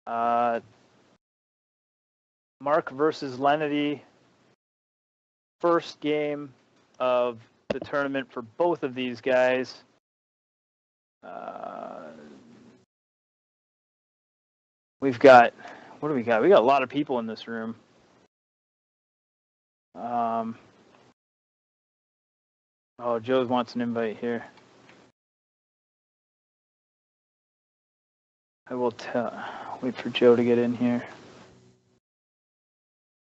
Mark versus Lenity. First game of the tournament for both of these guys. We've got, what do we got? We got a lot of people in this room. Oh, Joe wants an invite here. I will wait for Joe to get in here.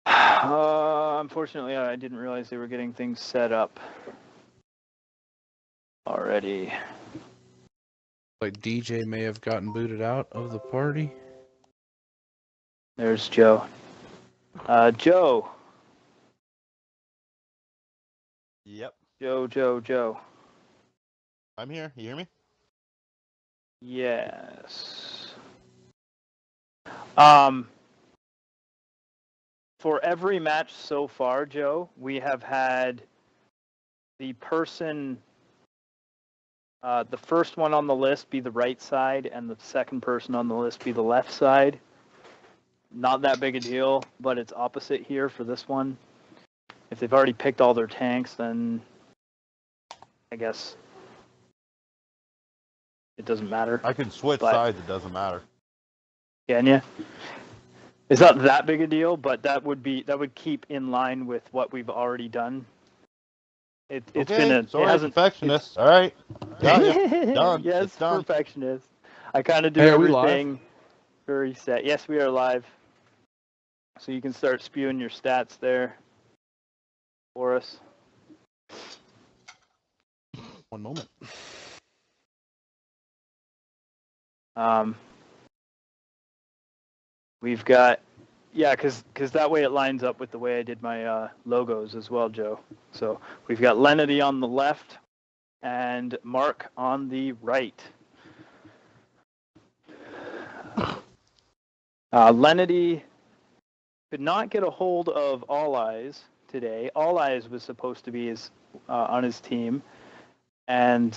Unfortunately, I didn't realize they were getting things set up already. Like DJ may have gotten booted out of the party. There's Joe. Joe. Yep. Joe. I'm here. You hear me? Yes. For every match so far, Joe, we have had the person, the first one on the list be the right side, and the second person on the list be the left side. Not that big a deal, but it's opposite here for this one. If they've already picked all their tanks, then I guess it doesn't matter. I can switch sides. It doesn't matter. Can you? It's not that big a deal, but that would keep in line with what we've already done. It's been a perfectionist. All right, done. Yes, it's done. Perfectionist. I kind of do everything very set. Yes, we are live. So you can start spewing your stats there for us. One moment. We've got, because that way it lines up with the way I did my logos as well, Joe. So we've got Lenity on the left and Mark on the right. Lenity could not get a hold of All Eyes today. All Eyes was supposed to be on his team, and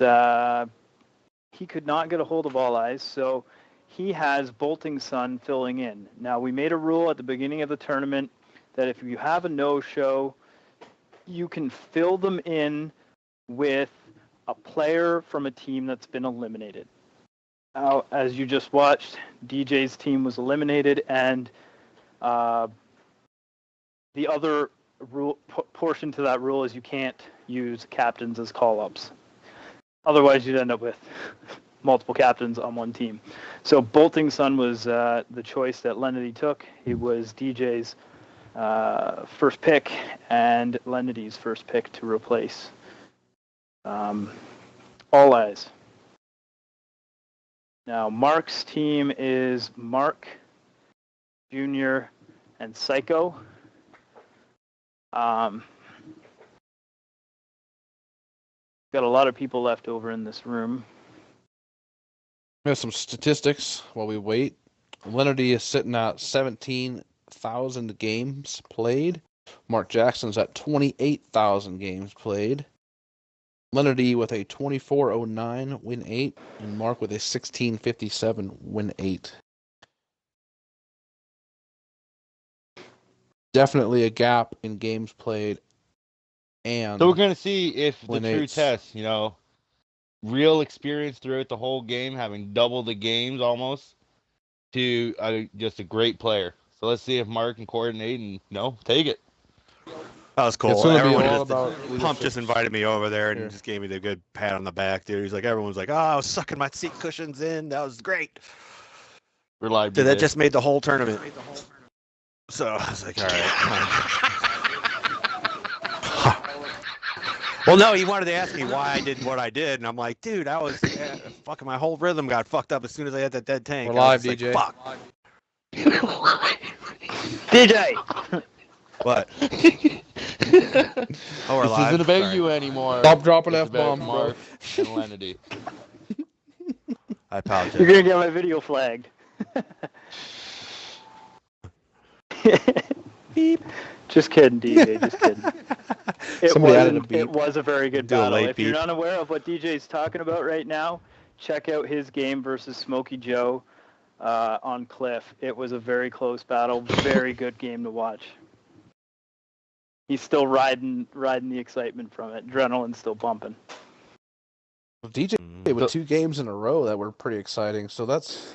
he could not get a hold of All Eyes, so he has Bolting Sun filling in. Now, we made a rule at the beginning of the tournament that if you have a no-show, you can fill them in with a player from a team that's been eliminated. Now, as you just watched, DJ's team was eliminated, and the other portion to that rule is you can't use captains as call-ups. Otherwise, you'd end up with multiple captains on one team. So Bolting Sun was the choice that Lenity took. He was DJ's first pick and Lenity's first pick to replace All Eyes. Now, Mark's team is Mark, Junior, and Psycho. Got a lot of people left over in this room. We have some statistics while we wait. Lenity is sitting at 17,000 games played. Mark Jackson's at 28,000 games played. Lenity with a 2409 win 8, and Mark with a 1657 win 8. Definitely a gap in games played. And so we're going to see if the true 8s. test, real experience throughout the whole game, having double the games almost, to just a great player. So let's see if Mark can coordinate and take it. That was cool. Pump just invited me over there and just gave me the good pat on the back, dude. He's like, everyone's like, I was sucking my seat cushions in. That was great. We're live. So that just made the whole tournament. So I was like, all right. Well, no, he wanted to ask me why I did what I did, and I'm like, dude, I was fucking my whole rhythm got fucked up as soon as I had that dead tank. We're live, DJ. Like, fuck. DJ. What? Oh, we're this live. isn't about you anymore. Stop dropping It's F-bombs, about Mark and Lenity. I apologize. You're going to get my video flagged. Beep. Just kidding, DJ. Just kidding. It was a very good Do a battle. late If you're beep. unaware of what DJ's talking about right now, check out his game versus Smokey Joe. on Cliff. It was a very close battle. Very good game to watch. He's still riding the excitement from it. Adrenaline's still pumping. Well, DJ with 2 games in a row that were pretty exciting. So that's,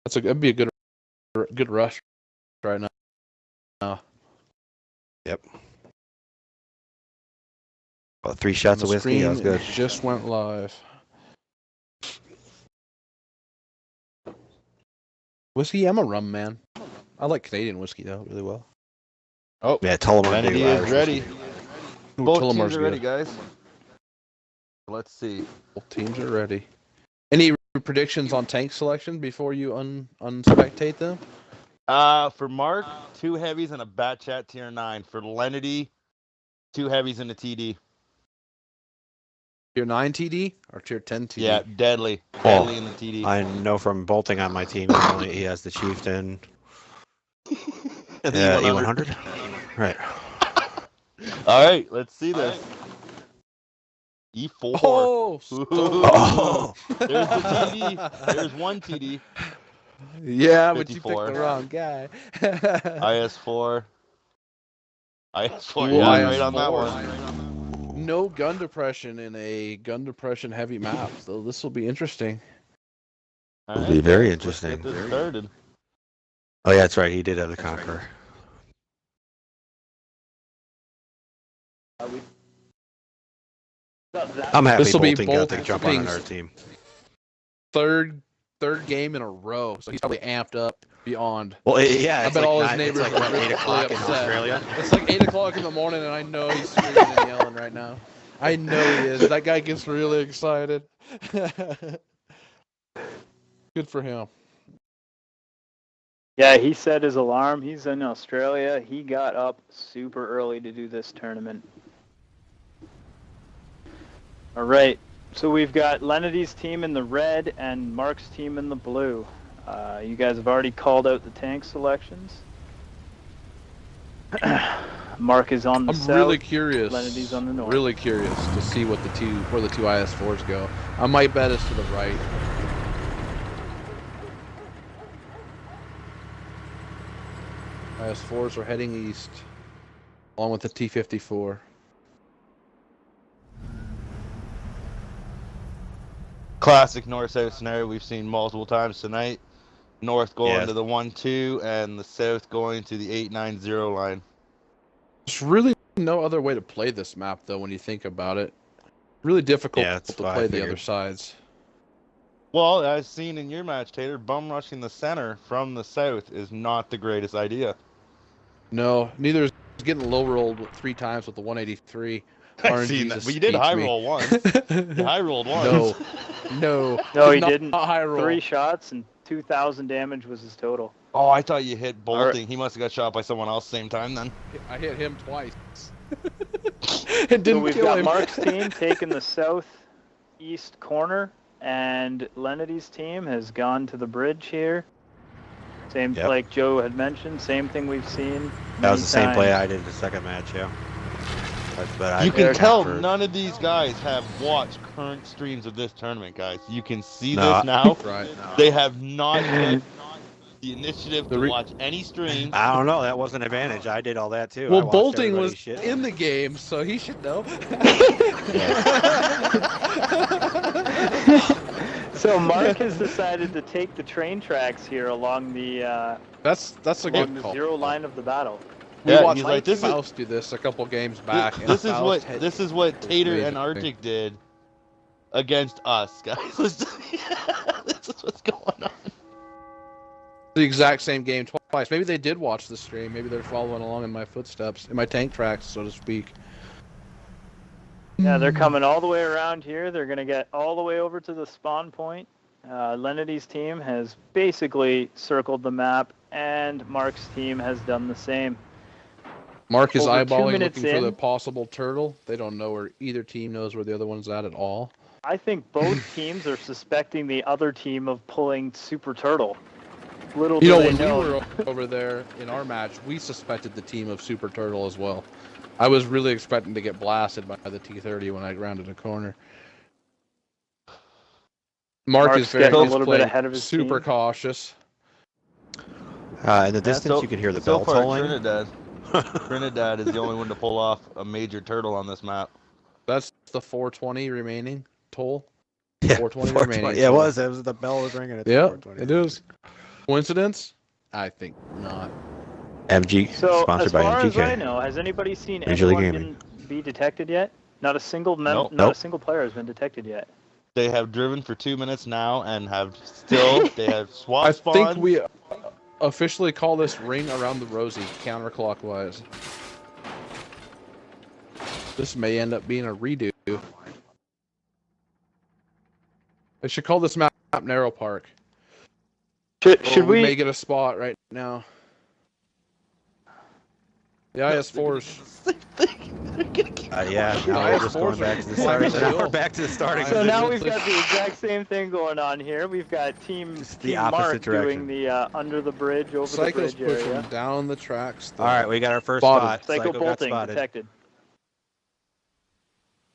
that'd be a good rush right now. Yep. About 3 shots of whiskey. That was good. Just went live. Whiskey, I'm a rum man. I like Canadian whiskey though really well. Oh, yeah, Tullamore Lenity is ready. Ooh, Both Tullamore's teams are ready, good. guys. Let's see. Both teams are ready. Any predictions on tank selection before you unspectate them? For Mark, 2 heavies and a Bat Chat tier 9. For Lenity, 2 heavies and a TD. Tier 9 TD or tier 10 TD? Yeah, deadly in the TD. I know from bolting on my team, he has the Chieftain. The E100. Right. All right, let's see this. E4. Oh, Oh. There's the TD. There's one TD. yeah, but you picked 54. the wrong guy. IS4. IS4. Ooh, Yeah, IS4. right on that one. No gun depression in a gun depression heavy map, so this will be interesting. All It'll be very let's interesting. get this started. Oh yeah, that's right. He did have the Conqueror. I'm happy This'll be bolting got to both jump on things. our team. Third game in a row, so he's probably amped up beyond. Well, yeah, I it's bet like all his it's neighbors like are around 8 really o'clock in upset. Australia. It's like 8 o'clock in the morning, and I know he's screaming and yelling right now. I know he is. That guy gets really excited. Good for him. Yeah, he set his alarm. He's in Australia. He got up super early to do this tournament. All right, so we've got Lenity's team in the red and Mark's team in the blue. You guys have already called out the tank selections. Mark is on the I'm south. really curious. Lenity's on the north. Really curious to see where the two IS4s go. I might bet it's to the right. IS4s are heading east, along with the T-54. Classic north-south scenario we've seen multiple times tonight. North going Yeah. to the 1-2 and the south going to the 890 line. There's really no other way to play this map, though, when you think about it. Really difficult Yeah, that's to what I play the figured. other sides. Well, as seen in your match, Tater, bum rushing the center from the south is not the greatest idea. No, neither is getting low rolled 3 times with the 183. I've seen that. But you did high roll once. You high rolled once. No, No, he not didn't. high roll. 3 shots and 2,000 damage was his total. Oh, I thought you hit bolting. He must have got shot by someone else same time then. I hit him twice. It didn't So we've kill got him. Mark's team taking the southeast corner, and Lenity's team has gone to the bridge here. Same, Yep. like Joe had mentioned, same thing we've seen. That was the same play times. I did in the second match, yeah. But You can tell for- none of these guys have watched current streams of this tournament, guys. You can see No, this now. Right. They have not had the initiative The to re- watch any streams. I don't know. That was an advantage. I did all that too. I Well, watched bolting everybody's was shit. in the game, so he should know. So Mark has decided to take the train tracks here along the That's a along good the call. 0 line of the battle. We Yeah, watched he's like, this is- Faust do this a couple games back. and This is Faust had- this is what Tater amazing. and Arctic did against us, guys. This is what's going on. the exact same game twice. Maybe they did watch the stream. Maybe they're following along in my footsteps, in my tank tracks, so to speak. Yeah, they're coming all the way around here. They're going to get all the way over to the spawn point. Lenity's team has basically circled the map, and Mark's team has done the same. Mark is Over 2 eyeballing, minutes looking for the in. possible turtle. They don't know where either team knows where the other one's at all. I think both teams are suspecting the other team of pulling Super Turtle. Little You do know, they when know. we were over there in our match, we suspected the team of Super Turtle as well. I was really expecting to get blasted by the T-30 when I rounded a corner. Mark Mark's is very getting a he's little bit playing ahead of his super team. cautious. In the distance, you can hear the bell far, tolling. Trinidad is the only one to pull off a major turtle on this map. That's the 420 remaining toll. Yeah, 420 remaining. Yeah, it toll. was. It was the bell was ringing. It's Yeah, 420. it is. Coincidence? I think not. MG So sponsored as by far MGK. as I know, has anybody seen Major League anyone Gaming. be detected yet? Not a single Nope. not a single player has been detected yet. They have driven for 2 minutes now and they have swapped I spawns. think we officially call this ring around the rosy, counterclockwise. This may end up being a redo. I should call this map Narrow Park. Should we we may get a spot right now? The IS4's. Yeah, The now we're just IS4s going back are to the quite starting. chill. Now We're back to the starting. So now we've position. got the exact same thing going on here. We've got team the Mark opposite doing direction. the under the bridge, over Psycho's the bridge pushing area. down the tracks. All right, we got our first Spotted. spot. Psycho got bolting spotted. detected.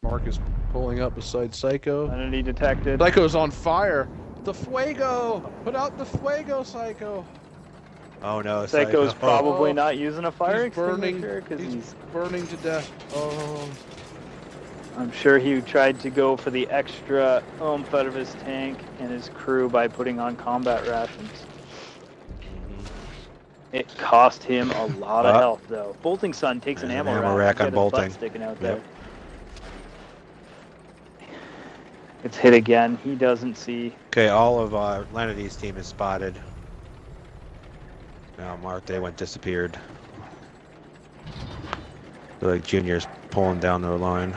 Mark is pulling up beside Psycho. Lenity detected. Psycho's on fire. The fuego! Put out the fuego, Psycho! Oh no, Psycho's Psycho. probably Oh. not using a fire He's burning. extinguisher because He's burning to death. Oh. I'm sure he tried to go for the extra oomph out of his tank and his crew by putting on combat rations. It cost him a lot of health, though. Bolting Sun takes an There's ammo rack Get on his butt bolting. sticking out Yep. there. It's hit again. He doesn't see. Okay, all of Lenity's team is spotted. Now Mark, they disappeared. They're like Junior's pulling down their line.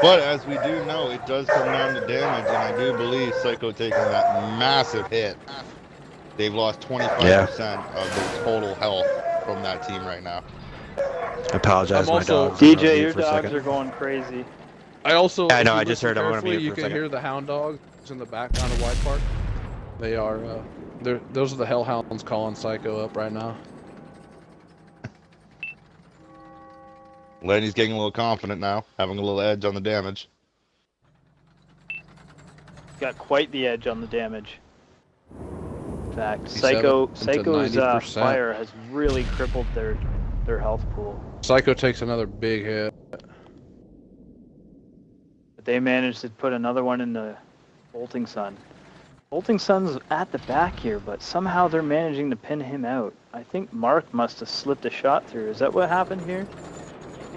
But as we do know, it does come down to damage, and I do believe Psycho taking that massive hit. They've lost 25% of their total health from that team right now. I apologize, I'm my also- dogs. I'm DJ, on mute your for a dogs second. are going crazy. I also. Yeah, I if know, you I just listen heard. I'm gonna carefully, mute you for a can second. hear the hound dogs in the background of White Park. They are. Those are the hellhounds calling Psycho up right now. Lenny's getting a little confident now, having a little edge on the damage. Got quite the edge on the damage. In fact, 57 to Psycho's 90%. fire has really crippled their health pool. Psycho takes another big hit. But they managed to put another one in the Bolting Sun. Bolting Sun's at the back here, but somehow they're managing to pin him out. I think Mark must have slipped a shot through. Is that what happened here?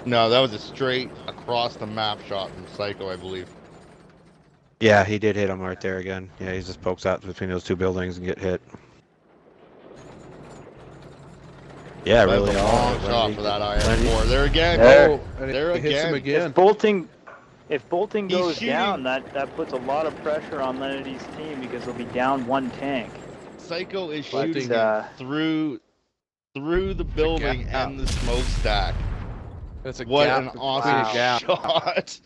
No, that was a straight across the map shot from Psycho, I believe. Yeah, he did hit him right there again. Yeah, he just pokes out between those two buildings and get hit. Yeah, That's really. a long shot for that IS4. There again. There. Oh, and There it hits him again. again. If Bolting He's goes shooting. down, that puts a lot of pressure on Lenity's team because they'll be down one tank. Psycho is But, shooting through the building gap. and the smokestack. That's a What gap an between awesome a gap. shot.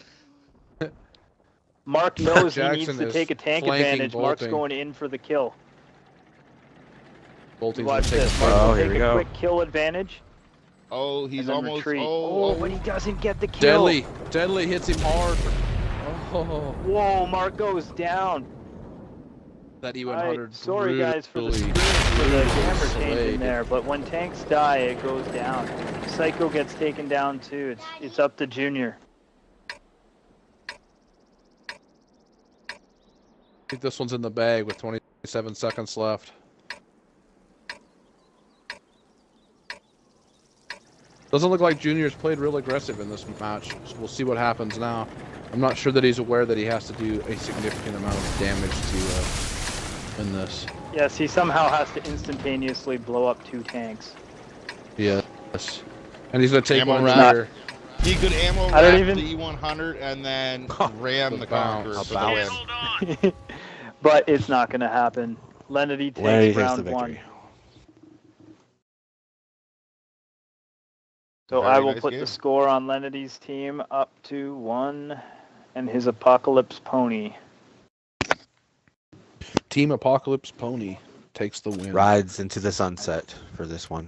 Mark knows he Jaksin needs to is take a tank flanking advantage. Mark's Bolting. going in for the kill. Bolting's Watch gonna take this. a Mark Oh, will here take we a go. quick kill advantage Oh, he's and then almost. retreat. Oh, but he doesn't get the kill. Deadly hits him hard. Oh, Whoa, Mark goes down. that E100. Sorry guys for the really, screen for the really camera slayed. changing there, but when tanks die, it goes down. Psycho gets taken down too. It's up to Junior. I think this one's in the bag with 27 seconds left. Doesn't look like Junior's played real aggressive in this match, so we'll see what happens now. I'm not sure that he's aware that he has to do a significant amount of damage to win this. Yes, he somehow has to instantaneously blow up two tanks. Yes. And he's going to take Ammo one rack. here. he could ammo I don't wrap even- the E100 and then Oh, ram the Conqueror for the bounce. win. But it's not going to happen. Lenity takes Lenity takes the round victory. one. So Very I will nice put game. the score on Lenity's team up to 1 and his Apocalypse Pony. Team Apocalypse Pony takes the win. Rides into the sunset for this one.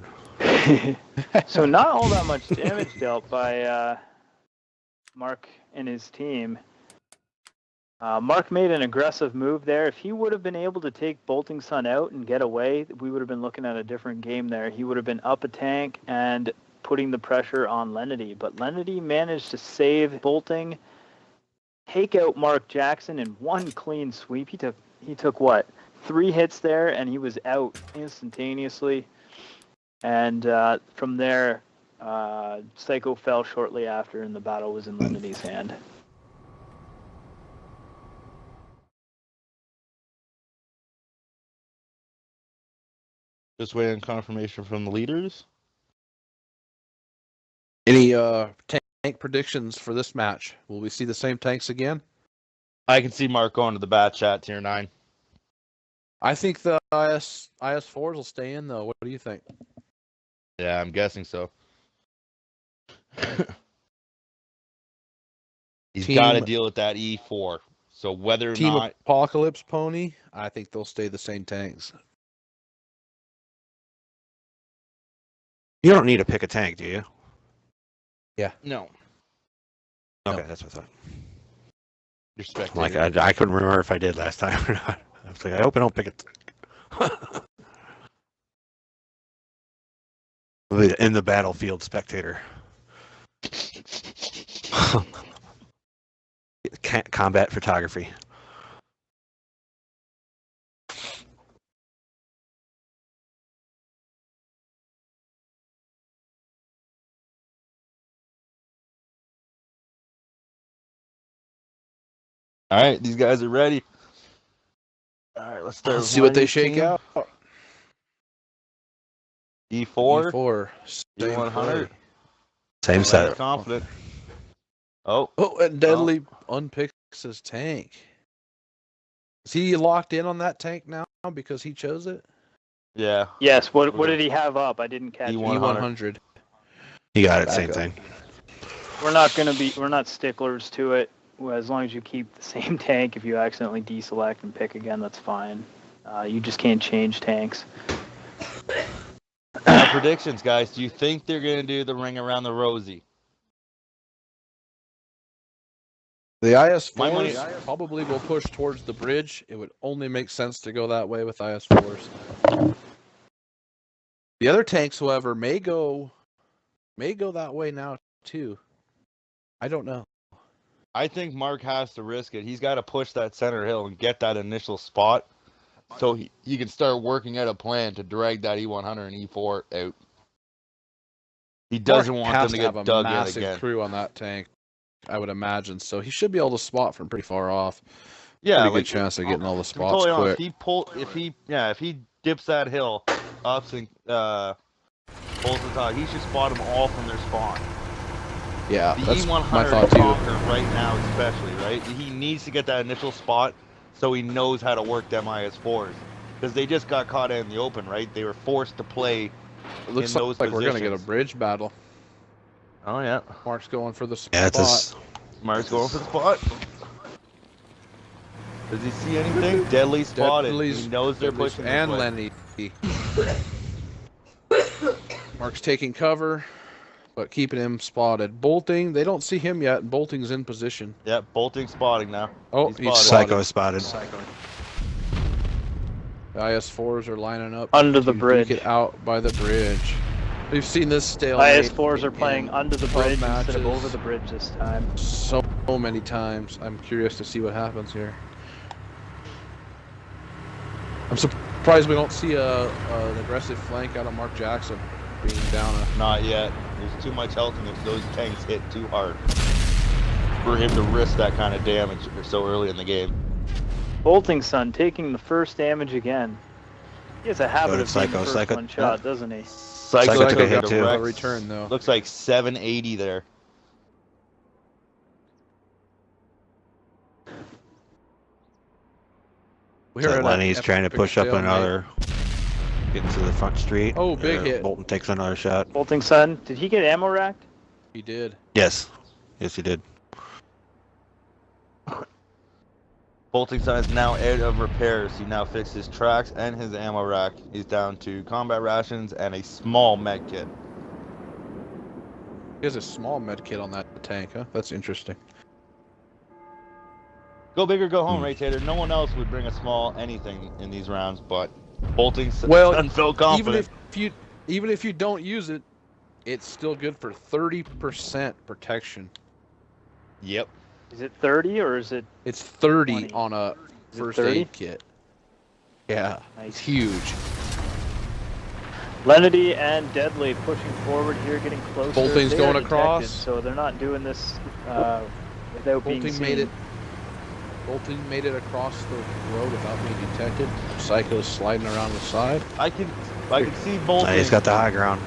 So not all that much damage dealt by Mark and his team. Mark made an aggressive move there. If he would have been able to take Bolting Sun out and get away, we would have been looking at a different game there. He would have been up a tank and putting the pressure on Lenity. But Lenity managed to save Bolting, take out Mark Jaksin in one clean sweep. He took what? 3 hits there, and he was out instantaneously. And from there, Psycho fell shortly after, and the battle was in Lenity's hand. Just waiting confirmation from the leaders. Any tank predictions for this match? Will we see the same tanks again? I can see Mark going to the bat chat tier 9. I think the IS4s will stay in, though. What do you think? Yeah, I'm guessing so. He's got to deal with that E4. So whether or Team not Apocalypse Pony, I think they'll stay the same tanks. You don't need to pick a tank, do you? no, Okay, that's what I thought. you're spectating. Like I couldn't remember if I did last time or not. I was like, I hope I don't pick it. In the battlefield, spectator. Combat photography. All right, these guys are ready. All right, let's start. Let's see what they shake out. E4, E4. E100. Same setup. Confident. Oh, And Deadly unpicks his tank. Is he locked in on that tank now because he chose it? yeah. Yes. What did he have up? I didn't catch it. E100. You got it. Back Same up. thing. We're not sticklers to it. As long as you keep the same tank, if you accidentally deselect and pick again, that's fine. You just can't change tanks. Now, predictions, guys. Do you think they're going to do the ring around the rosy? The My money- IS4s probably will push towards the bridge. It would only make sense to go that way with IS4s. The other tanks, however, may go that way now too. I don't know. I think Mark has to risk it. He's got to push that center hill and get that initial spot so he can start working out a plan to drag that E100 and E4 out. He doesn't Mark want has them to have get a dug in massive again. crew on that tank, I would imagine. So he should be able to spot from pretty far off. Yeah, Pretty good chance of getting all the to be spots totally quick. honest, if he dips that hill, ups and pulls the top, he should spot them all from their spawn. Yeah, The that's my E100 thought too. Conquer right now, especially, right? He needs to get that initial spot so he knows how to work them IS4s. Because they just got caught in the open, right? They were forced to play It looks in those like we're gonna get a positions. bridge battle. Oh, yeah. Mark's going for the spot. Yeah, it's Mark's going for the spot. Does he see anything? Deadly spotted. He knows they're pushing this and way. Lenny. Mark's taking cover, but keeping him spotted. Bolting, they don't see him yet. Bolting's in position. Yep, Bolting spotting now. Oh, He's he's spotted. Psycho spotted. The IS4s are lining up Under the to bridge. duke it out by the bridge. We've seen this stalemate. IS4s are playing under the bridge instead of matches. over the bridge this time. So many times. I'm curious to see what happens here. I'm surprised we don't see an aggressive flank out of Mark Jaksin being down a... Not yet. There's too much health and those tanks hit too hard for him to risk that kind of damage so early in the game. Bolting Sun taking the first damage again. He has a habit of being the first one shot, doesn't he? Psycho took a hit a too. direct- return though. Looks like 780 there. We're at an Lenny's trying to epic push up stalemate. another. Getting to the front street. Oh, big hit. Bolton takes another shot. Bolting Sun, did he get ammo racked? He did. Yes. Yes, he did. Bolting Sun is now out of repairs. He now fixed his tracks and his ammo rack. He's down to combat rations and a small med kit. He has a small med kit on that tank, huh? That's interesting. Go big or go home, right, Tater? No one else would bring a small anything in these rounds, but Bolting Well, sounds so confident. even if you don't use it, it's still good for 30% protection. Yep. Is it 30 or is it? It's 30 20? on a Is it first 30? aid kit. Yeah, Nice. it's huge. Lenity and Deadly pushing forward here, getting closer. Bolting's They are going detected, across. so they're not doing this without being Bolting seen. made it across the road without being detected. Psycho's sliding around the side. I can see Bolting. He's got the high ground.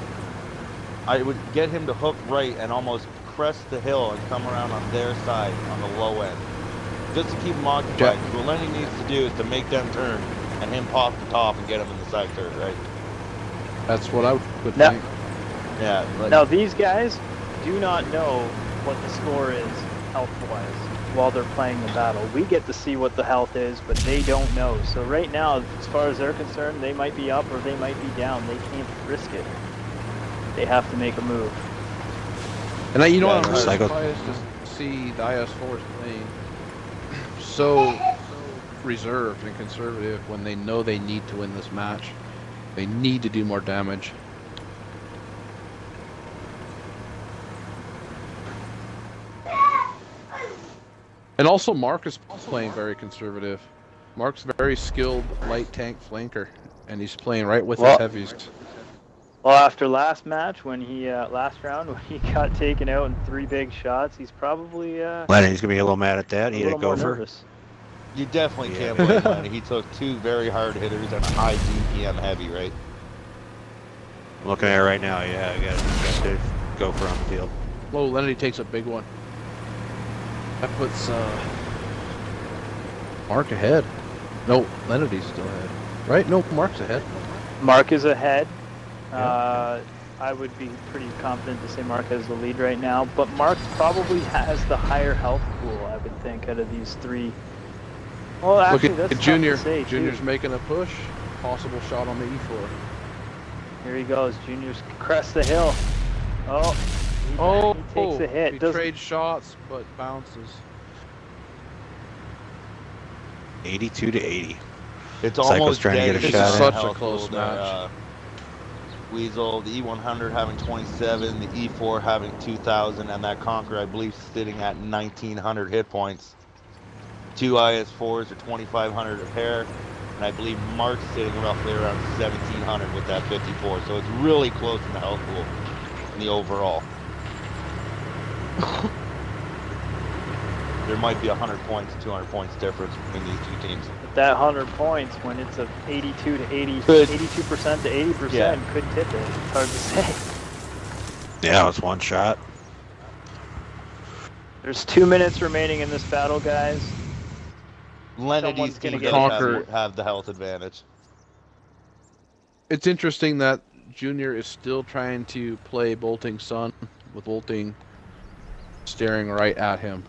I would get him to hook right and almost crest the hill and come around on their side on the low end. Just to keep him occupied. What Lenny needs to do is to make them turn and him pop the top and get him in the side turret, right? That's what I would Now- think. Yeah. Like, Now these guys do not know what the score is health-wise while they're playing the battle. We get to see what the health is, but they don't know. So right now, as far as they're concerned, they might be up or they might be down. They can't risk it. They have to make a move. And you know Yeah, what I'm really Psycho. surprised to see the IS-4s playing so reserved and conservative when they know they need to win this match. They need to do more damage. And also Mark is playing very conservative. Mark's a very skilled light tank flanker, and he's playing right with Well- his heavies. Well, after last match, when he last round when he got taken out in 3 big shots, he's probably Lenny's gonna be a little mad at that. a He had a little more gopher. nervous. you definitely Yeah. can't blame Lenny. He took 2 very hard hitters and a high DPM heavy, right? I'm looking at it right now. Yeah, I got to gopher on the field. Oh, Lenny takes a big one. That puts Mark ahead. No, Lenity's still ahead. Right? No, Mark's ahead. Mark is ahead. I would be pretty confident to say Mark has the lead right now, but Mark probably has the higher health pool, I would think, out of these 3. Well, actually, Look that's at tough Junior. to say, too. Junior's making a push. Possible shot on the E4. Here he goes. Junior's crest the hill. Oh, he takes a hit. He Doesn't- trades shots, but bounces. 82 to 80. It's Psycho's almost trying to dead get a even shot on in. Such a health close pool there, match. Weasel, the E100 having 27, the E4 having 2,000, and that Conqueror, I believe, sitting at 1,900 hit points. 2 IS4s are 2,500 a pair, and I believe Mark's sitting roughly around 1,700 with that 54. So it's really close in the health pool in the overall. There might be 100 points, 200 points difference between these 2 teams. But that 100 points, when it's a 82 to 80, Could. 82% to 80%, could tip it. It's hard to say. Yeah, it's one shot. There's 2 minutes remaining in this battle, guys. Lenity's Someone's gonna team get does Conquer. have the health advantage. It's interesting that Junior is still trying to play Bolting Sun with Bolting staring right at him.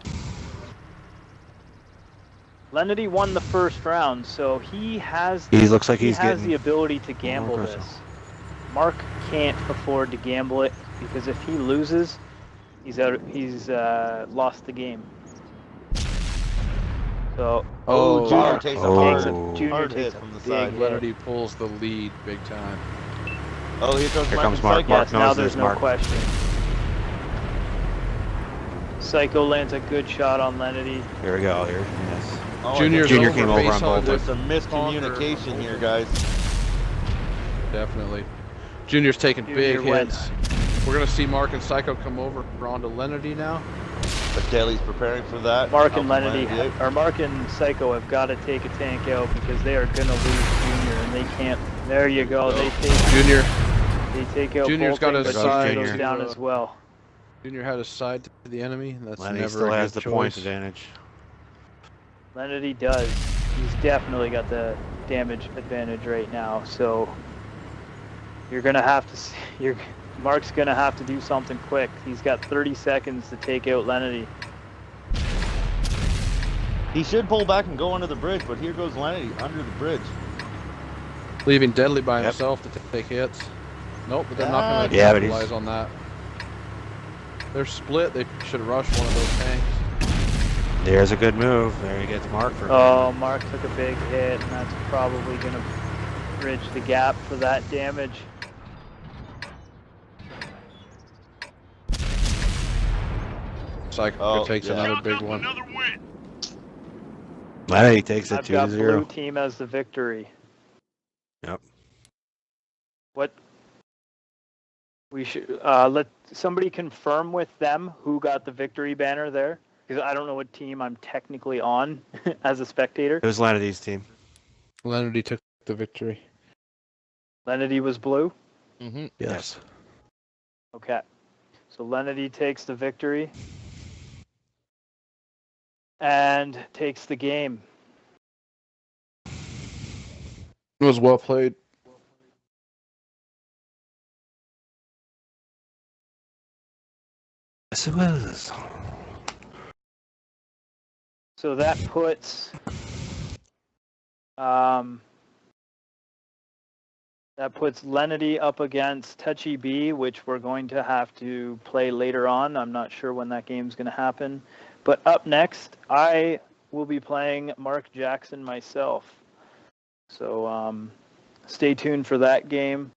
Lenity won the first round, so he has. He looks like he's has getting the ability to gamble more this. aggressive. Mark can't afford to gamble it because if he loses, he's out. He's lost the game. So Oh, Junior Mark. takes a Oh. hard, takes a, Junior hard takes hit a from the big side. hit. Lenity pulls the lead big time. Oh, here comes Here Mike comes and Mark. Psycho. Mark Yes, knows now this, there's no Mark. question. Psycho lands a good shot on Lenity. Here we go. Here. Yes. Oh, Junior's Junior over came over face on Bolting. There's some Conquer miscommunication on here, Bolting. guys. Definitely. Junior's taking big Junior went. hits. We're gonna see Mark and Psycho come over onto Lenity now. But Daly's preparing for that. Mark and Helping Lenity, Lenity out. or Mark and Psycho have got to take a tank out because they are gonna lose Junior, and they can't. There you go. They Junior take out. Junior's got Bolting, his but side Junior goes to, down as well. Junior had his side to the enemy. That's Lenny never still a has good the point choice. advantage. Lenity does. He's definitely got the damage advantage right now. So you're gonna have to. Mark's gonna have to do something quick. He's got 30 seconds to take out Lenity. He should pull back and go under the bridge, but here goes Lenity under the bridge. Leaving Deadly by Yep. himself to take hits. Nope, but they're not Ah, going to yeah, but he's- capitalize on that. They're split. They should rush one of those tanks. There's a good move. There he gets Mark for. Oh, Mark took a big hit, and that's probably going to bridge the gap for that damage. Psycho takes another big one. Lenity takes it I've got 2-0. blue team as the victory. Yep. What? We should let somebody confirm with them who got the victory banner there, because I don't know what team I'm technically on as a spectator. It was Lenity's team. Lenity took the victory. Lenity was blue. Mm-hmm. Yes. Okay, so Lenity takes the victory and takes the game. It was well played. Yes, it was. So that puts Lenity up against Touchy B, which we're going to have to play later on. I'm not sure when that game's going to happen. But up next, I will be playing Mark Jaksin myself. So stay tuned for that game.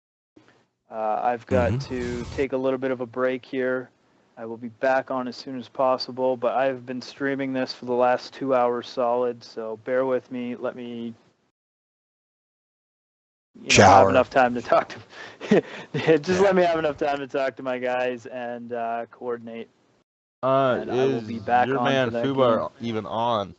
I've got to take a little bit of a break here. I will be back on as soon as possible, but I've been streaming this for the last 2 hours solid, so bear with me. Let me have enough time to talk to let me have enough time to talk to my guys and coordinate. And I will be back your on man for that Fubar game. even on?